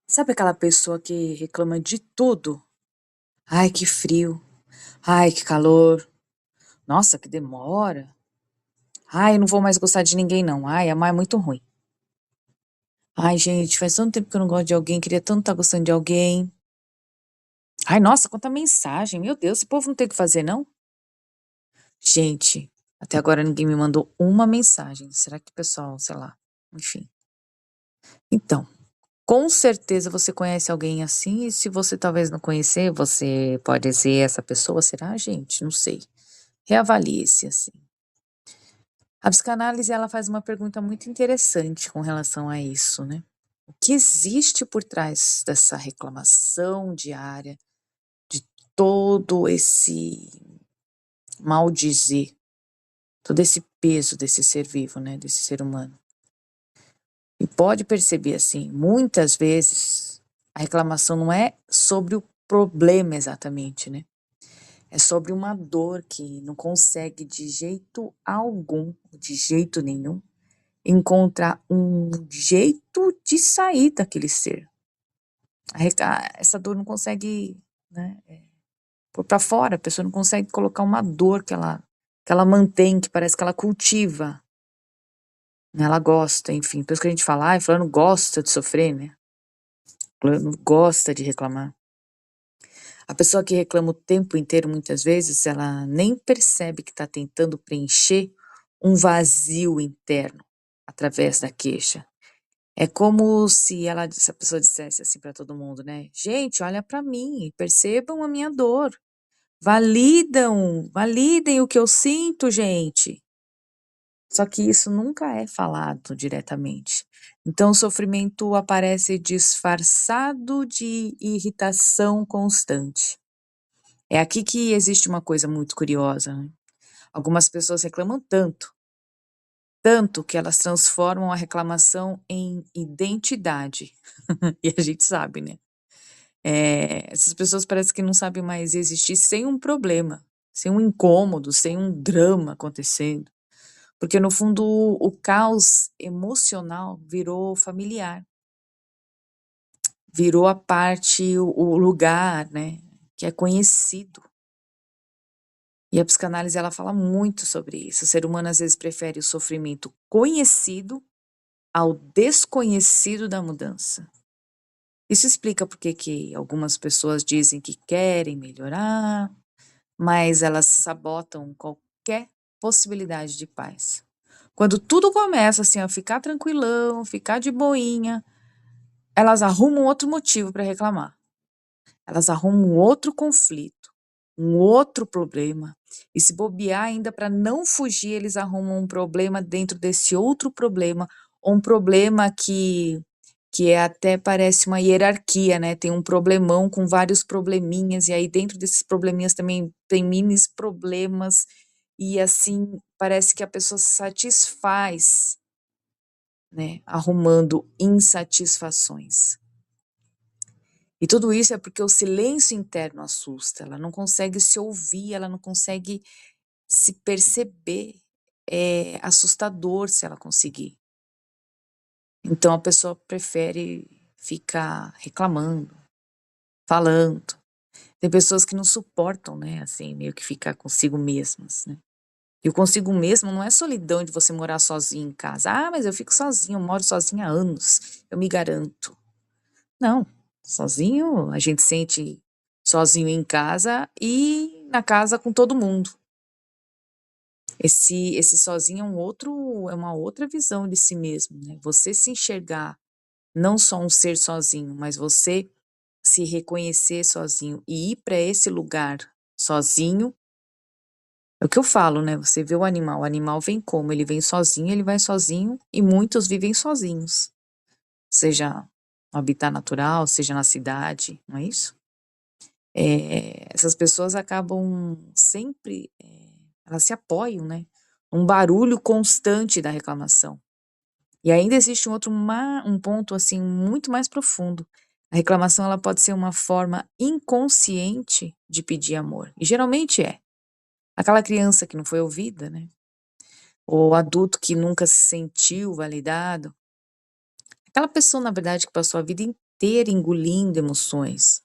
Sabe aquela pessoa que reclama de tudo? Ai, que frio. Ai, que calor. Nossa, que demora. Ai, eu não vou mais gostar de ninguém, não. Ai, amar é muito ruim. Ai, gente, faz tanto tempo que eu não gosto de alguém, queria tanto estar gostando de alguém. Ai, nossa, quanta mensagem. Meu Deus, esse povo não tem o que fazer, não? Gente, até agora ninguém me mandou uma mensagem. Será que o pessoal, sei lá, enfim. Então, com certeza você conhece alguém assim, e se você talvez não conhecer, você pode ser essa pessoa, será, gente? Não sei. Reavalie-se, assim. A psicanálise, ela faz uma pergunta muito interessante com relação a isso, né? O que existe por trás dessa reclamação diária, de todo esse mal dizer, todo esse peso desse ser vivo, né, desse ser humano? E pode perceber, assim, muitas vezes a reclamação não é sobre o problema exatamente, né? É sobre uma dor que não consegue de jeito algum, de jeito nenhum, encontrar um jeito de sair daquele ser. Essa dor não consegue, né, pôr pra fora, a pessoa não consegue colocar uma dor que ela mantém, que parece que ela cultiva, né, ela gosta, enfim, por isso que a gente fala, ai, fulano gosta de sofrer, né, fulano gosta de reclamar. A pessoa que reclama o tempo inteiro, muitas vezes, ela nem percebe que está tentando preencher um vazio interno através da queixa. É como se a pessoa dissesse assim para todo mundo, né? Gente, olha para mim, percebam a minha dor, validem o que eu sinto, gente. Só que isso nunca é falado diretamente. Então, o sofrimento aparece disfarçado de irritação constante. É aqui que existe uma coisa muito curiosa, né? Algumas pessoas reclamam tanto que elas transformam a reclamação em identidade. E a gente sabe, né? Essas pessoas parecem que não sabem mais existir sem um problema, sem um incômodo, sem um drama acontecendo. Porque, no fundo, o caos emocional virou familiar, virou a parte, o lugar, né, que é conhecido. E a psicanálise, ela fala muito sobre isso. O ser humano, às vezes, prefere o sofrimento conhecido ao desconhecido da mudança. Isso explica por que algumas pessoas dizem que querem melhorar, mas elas sabotam qualquer possibilidade de paz. Quando tudo começa assim a ficar tranquilão, ficar de boinha, elas arrumam outro motivo para reclamar. Elas arrumam outro conflito, um outro problema. E se bobear ainda para não fugir, eles arrumam um problema dentro desse outro problema, ou um problema que até parece uma hierarquia, né? Tem um problemão com vários probleminhas, e aí dentro desses probleminhas também tem minis problemas, e assim parece que a pessoa se satisfaz, né? Arrumando insatisfações. E tudo isso é porque o silêncio interno assusta, ela não consegue se ouvir, ela não consegue se perceber. É assustador se ela conseguir. Então a pessoa prefere ficar reclamando, falando. Tem pessoas que não suportam, né, assim, meio que ficar consigo mesmas, né. E o consigo mesmo não é solidão de você morar sozinho em casa. Ah, mas eu fico sozinho, eu moro sozinha há anos, eu me garanto. Não, sozinho a gente sente sozinho em casa e na casa com todo mundo. Esse sozinho é uma outra visão de si mesmo, né? Você se enxergar não só um ser sozinho, mas você se reconhecer sozinho e ir para esse lugar sozinho, é o que eu falo, né? Você vê o animal vem como? Ele vem sozinho, ele vai sozinho e muitos vivem sozinhos, seja no habitat natural, seja na cidade, não é isso? Essas pessoas acabam sempre, elas se apoiam, né? Um barulho constante da reclamação. E ainda existe um ponto assim muito mais profundo. A reclamação ela pode ser uma forma inconsciente de pedir amor. E geralmente é. Aquela criança que não foi ouvida, né? Ou adulto que nunca se sentiu validado. Aquela pessoa, na verdade, que passou a vida ter engolindo emoções.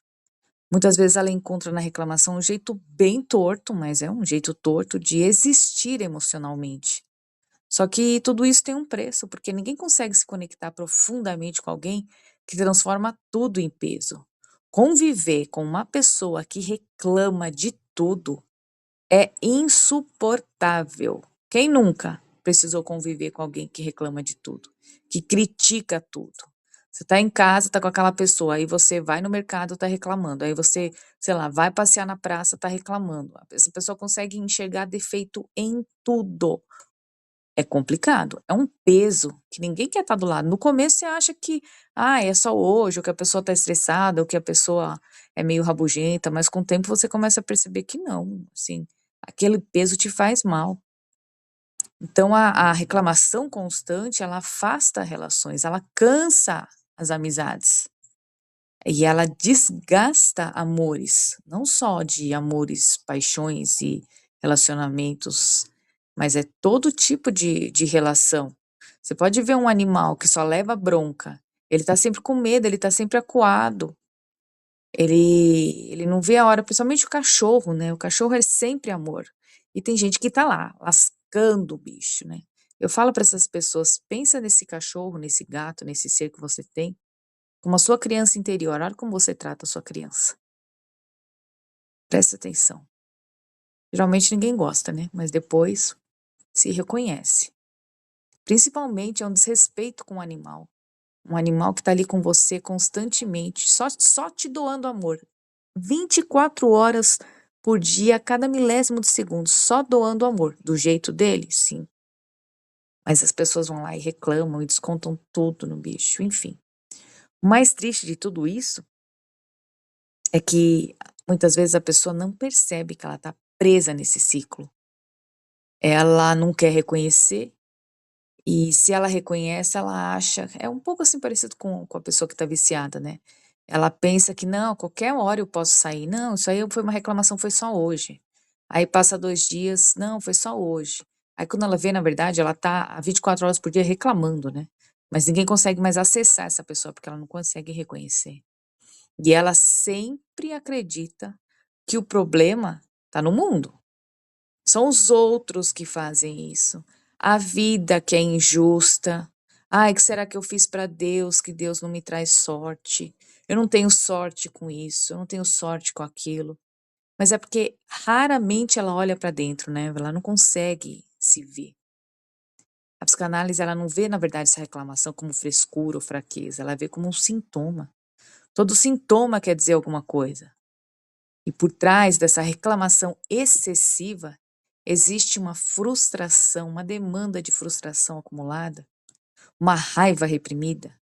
Muitas vezes ela encontra na reclamação um jeito bem torto, mas é um jeito torto de existir emocionalmente. Só que tudo isso tem um preço, porque ninguém consegue se conectar profundamente com alguém que transforma tudo em peso. Conviver com uma pessoa que reclama de tudo é insuportável. Quem nunca precisou conviver com alguém que reclama de tudo, que critica tudo? Você tá em casa, tá com aquela pessoa, aí você vai no mercado, tá reclamando, aí você, sei lá, vai passear na praça, tá reclamando. Essa pessoa consegue enxergar defeito em tudo. É complicado, é um peso que ninguém quer estar do lado. No começo você acha que, é só hoje, ou que a pessoa está estressada, ou que a pessoa é meio rabugenta, mas com o tempo você começa a perceber que não, assim, aquele peso te faz mal. Então a reclamação constante, ela afasta relações, ela cansa as amizades. E ela desgasta amores, não só de amores, paixões e relacionamentos, mas é todo tipo de relação. Você pode ver um animal que só leva bronca, ele tá sempre com medo, ele tá sempre acuado, ele não vê a hora, principalmente o cachorro, né? O cachorro é sempre amor. E tem gente que tá lá, lascando o bicho, né? Eu falo para essas pessoas, pensa nesse cachorro, nesse gato, nesse ser que você tem, como a sua criança interior. Olha como você trata a sua criança. Presta atenção. Geralmente ninguém gosta, né? Mas depois se reconhece. Principalmente é um desrespeito com o animal. Um animal que está ali com você constantemente, só te doando amor. 24 horas por dia, a cada milésimo de segundo, só doando amor. Do jeito dele, sim. Mas as pessoas vão lá e reclamam e descontam tudo no bicho, enfim. O mais triste de tudo isso é que muitas vezes a pessoa não percebe que ela está presa nesse ciclo. Ela não quer reconhecer, e se ela reconhece, ela acha. É um pouco assim parecido com a pessoa que está viciada, né? Ela pensa que não, qualquer hora eu posso sair. Não, isso aí foi uma reclamação, foi só hoje. Aí passa 2 dias, não, foi só hoje. Aí quando ela vê, na verdade, ela tá há 24 horas por dia reclamando, né? Mas ninguém consegue mais acessar essa pessoa porque ela não consegue reconhecer. E ela sempre acredita que o problema está no mundo. São os outros que fazem isso. A vida que é injusta. Ai, que será que eu fiz para Deus que Deus não me traz sorte? Eu não tenho sorte com isso, eu não tenho sorte com aquilo. Mas é porque raramente ela olha para dentro, né? Ela não consegue se ver. A psicanálise, ela não vê, na verdade, essa reclamação como frescura ou fraqueza, ela vê como um sintoma. Todo sintoma quer dizer alguma coisa. E por trás dessa reclamação excessiva, existe uma frustração, uma demanda de frustração acumulada, uma raiva reprimida,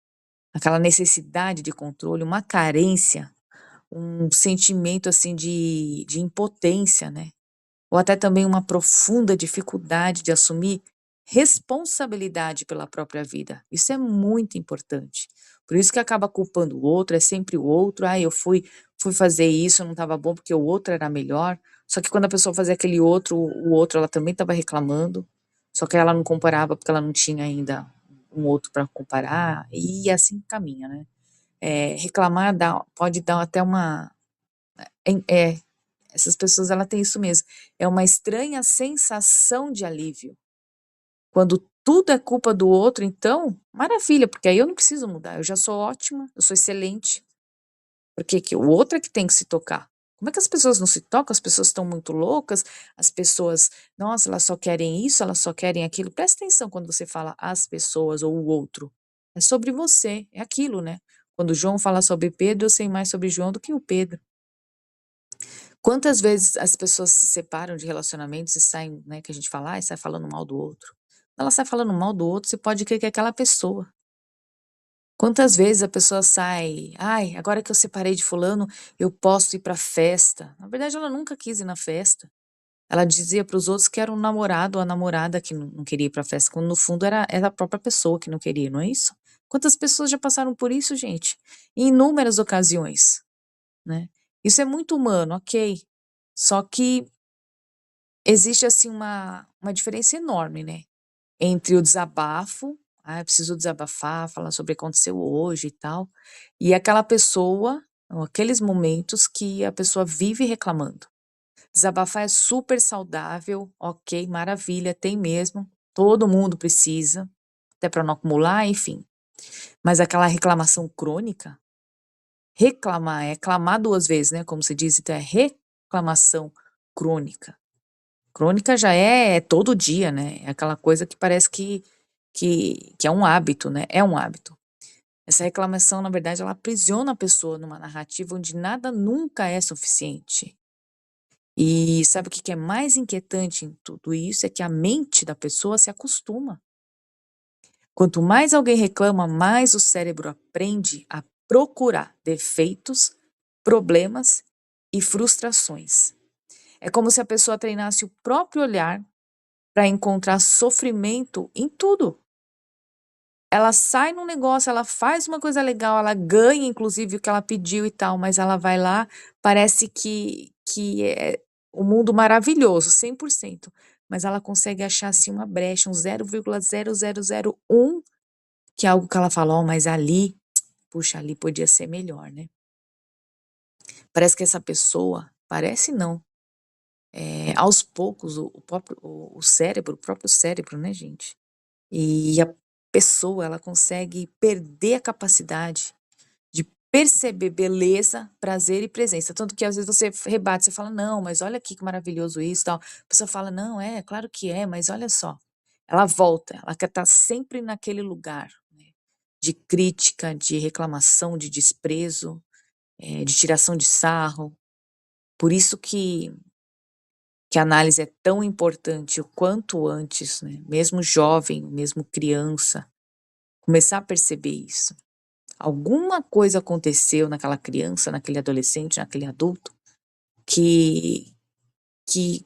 aquela necessidade de controle, uma carência, um sentimento assim de impotência, né? Ou até também uma profunda dificuldade de assumir responsabilidade pela própria vida. Isso é muito importante. Por isso que acaba culpando o outro, é sempre o outro. Eu fui fazer isso, não estava bom porque o outro era melhor. Só que quando a pessoa fazia aquele outro, o outro ela também estava reclamando. Só que ela não comparava porque ela não tinha ainda um outro para comparar. E assim caminha, né? Reclamar pode dar até uma. É, essas pessoas, ela tem isso mesmo. É uma estranha sensação de alívio. Quando tudo é culpa do outro, então, maravilha, porque aí eu não preciso mudar. Eu já sou ótima, eu sou excelente. Porque que o outro é que tem que se tocar. Como é que as pessoas não se tocam? As pessoas estão muito loucas, as pessoas, nossa, elas só querem isso, elas só querem aquilo. Presta atenção quando você fala as pessoas ou o outro. É sobre você, é aquilo, né? Quando João fala sobre Pedro, eu sei mais sobre João do que o Pedro. Quantas vezes as pessoas se separam de relacionamentos e saem, né, que a gente fala, sai falando mal do outro. Ela sai falando mal do outro, você pode crer que é aquela pessoa. Quantas vezes a pessoa sai, agora que eu separei de fulano, eu posso ir pra festa. Na verdade, ela nunca quis ir na festa. Ela dizia para os outros que era um namorado ou a namorada que não queria ir pra festa, quando no fundo era a própria pessoa que não queria, não é isso? Quantas pessoas já passaram por isso, gente? Em inúmeras ocasiões, né? Isso é muito humano, ok. Só que existe assim uma diferença enorme, né? Entre o desabafo, Ah, eu preciso desabafar, falar sobre o que aconteceu hoje e tal. E aquela pessoa, ou aqueles momentos que a pessoa vive reclamando. Desabafar é super saudável, ok, maravilha, tem mesmo. Todo mundo precisa, até para não acumular, enfim. Mas aquela reclamação crônica, reclamar é clamar duas vezes, né? Como se diz, então é reclamação crônica. Crônica já é todo dia, né? É aquela coisa que parece que é um hábito, né? É um hábito. Essa reclamação, na verdade, ela aprisiona a pessoa numa narrativa onde nada nunca é suficiente. E sabe o que que é mais inquietante em tudo isso? É que a mente da pessoa se acostuma. Quanto mais alguém reclama, mais o cérebro aprende a procurar defeitos, problemas e frustrações. É como se a pessoa treinasse o próprio olhar para encontrar sofrimento em tudo. Ela sai num negócio, ela faz uma coisa legal, ela ganha inclusive o que ela pediu e tal, mas ela vai lá, parece que é o mundo maravilhoso, 100%, mas ela consegue achar assim uma brecha, um 0,0001, que é algo que ela fala: "Ó, mas ali, puxa, ali podia ser melhor, né". Parece que essa pessoa, parece não, aos poucos o próprio cérebro, né, gente, e a pessoa, ela consegue perder a capacidade de perceber beleza, prazer e presença. Tanto que às vezes você rebate, você fala: "Não, mas olha aqui que maravilhoso isso", tal. A pessoa fala: "Não, é, claro que é, mas olha só". Ela volta, ela quer estar sempre naquele lugar, né, de crítica, de reclamação, de desprezo, de tiração de sarro. Por isso que a análise é tão importante o quanto antes, né, mesmo jovem, mesmo criança, começar a perceber isso. Alguma coisa aconteceu naquela criança, naquele adolescente, naquele adulto, que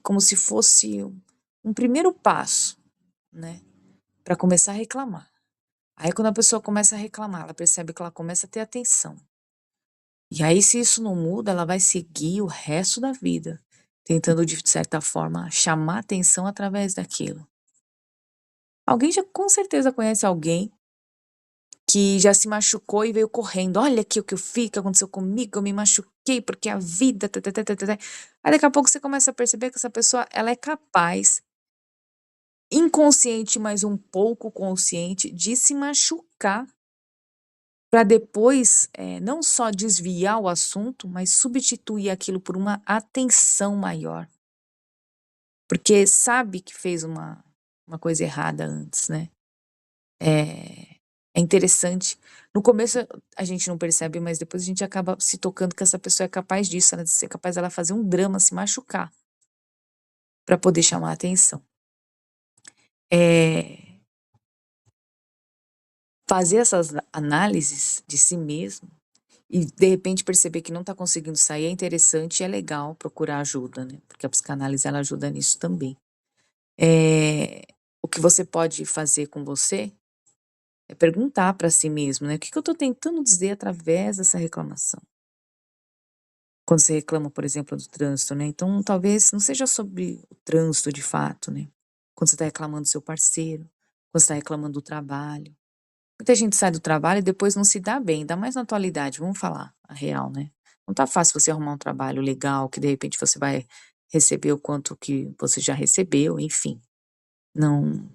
como se fosse um primeiro passo, né, para começar a reclamar. Aí quando a pessoa começa a reclamar, ela percebe que ela começa a ter atenção. E aí se isso não muda, ela vai seguir o resto da vida, tentando de certa forma chamar atenção através daquilo. Alguém já com certeza conhece alguém que já se machucou e veio correndo: "Olha aqui o que eu fiz, o que aconteceu comigo, eu me machuquei porque a vida tã-tã-tã-tã-tã". Aí daqui a pouco você começa a perceber que essa pessoa, ela é capaz, inconsciente, mas um pouco consciente, de se machucar para depois, não só desviar o assunto, mas substituir aquilo por uma atenção maior, porque sabe que fez uma coisa errada antes, né. É interessante. No começo a gente não percebe, mas depois a gente acaba se tocando que essa pessoa é capaz disso, ela de ser capaz dela fazer um drama, se machucar, para poder chamar a atenção. Eh, Fazer essas análises de si mesmo e de repente perceber que não está conseguindo sair é interessante e é legal procurar ajuda, né, porque a psicanálise ela ajuda nisso também. O que você pode fazer com você é perguntar para si mesmo, né: "O que que eu estou tentando dizer através dessa reclamação?". Quando você reclama, por exemplo, do trânsito, né, então talvez não seja sobre o trânsito de fato, né. Quando você está reclamando do seu parceiro, quando você está reclamando do trabalho. Muita gente sai do trabalho e depois não se dá bem, ainda mais na atualidade, vamos falar a real, né. Não tá fácil você arrumar um trabalho legal, que de repente você vai receber o quanto que você já recebeu, enfim. Não,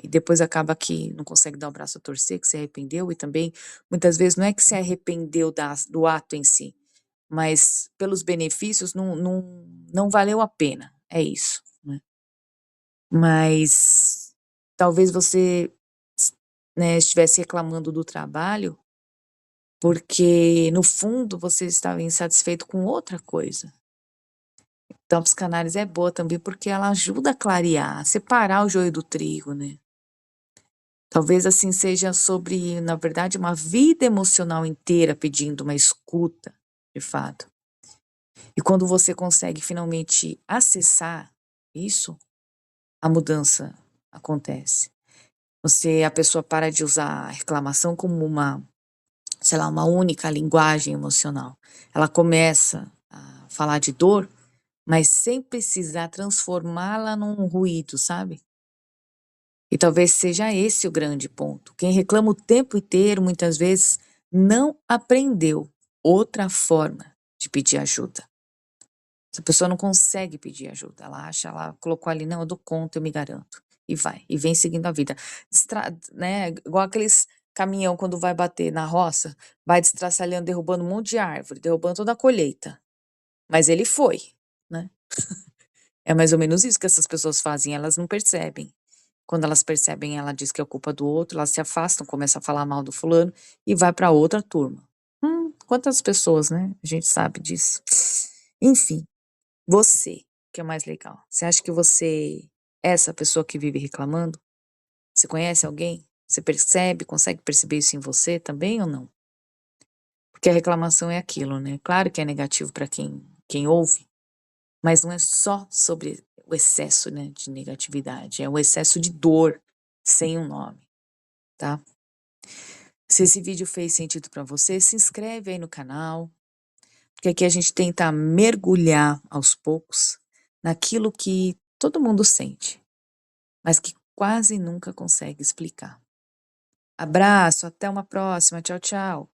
e depois acaba que não consegue dar o braço a torcer, que se arrependeu e também, muitas vezes, não é que se arrependeu do ato em si, mas pelos benefícios não valeu a pena, é isso, né. Mas talvez você, né, estivesse reclamando do trabalho, porque no fundo você estava insatisfeito com outra coisa. Então a psicanálise é boa também, porque ela ajuda a clarear, a separar o joio do trigo, né. Talvez assim seja sobre, na verdade, uma vida emocional inteira pedindo uma escuta, de fato. E quando você consegue finalmente acessar isso, a mudança acontece. A pessoa para de usar a reclamação como uma, sei lá, uma única linguagem emocional. Ela começa a falar de dor, mas sem precisar transformá-la num ruído, sabe? E talvez seja esse o grande ponto. Quem reclama o tempo inteiro, muitas vezes, não aprendeu outra forma de pedir ajuda. Essa pessoa não consegue pedir ajuda. Ela acha, ela colocou ali, não, eu dou conta, eu me garanto. E vai, e vem seguindo a vida. Né, igual aqueles caminhão quando vai bater na roça, vai destraçalhando, derrubando um monte de árvore, derrubando toda a colheita. Mas ele foi, né? É mais ou menos isso que essas pessoas fazem, elas não percebem. Quando elas percebem, ela diz que é culpa do outro, elas se afastam, começam a falar mal do fulano e vai para outra turma. Quantas pessoas, né? A gente sabe disso. Enfim, você, que é mais legal. Você acha que você é essa pessoa que vive reclamando? Você conhece alguém? Você percebe, consegue perceber isso em você também ou não? Porque a reclamação é aquilo, né? Claro que é negativo para quem ouve, mas não é só sobre o excesso, né, de negatividade, é o excesso de dor sem um nome, tá? Se esse vídeo fez sentido para você, se inscreve aí no canal, porque aqui a gente tenta mergulhar aos poucos naquilo que todo mundo sente, mas que quase nunca consegue explicar. Abraço, até uma próxima, tchau, tchau.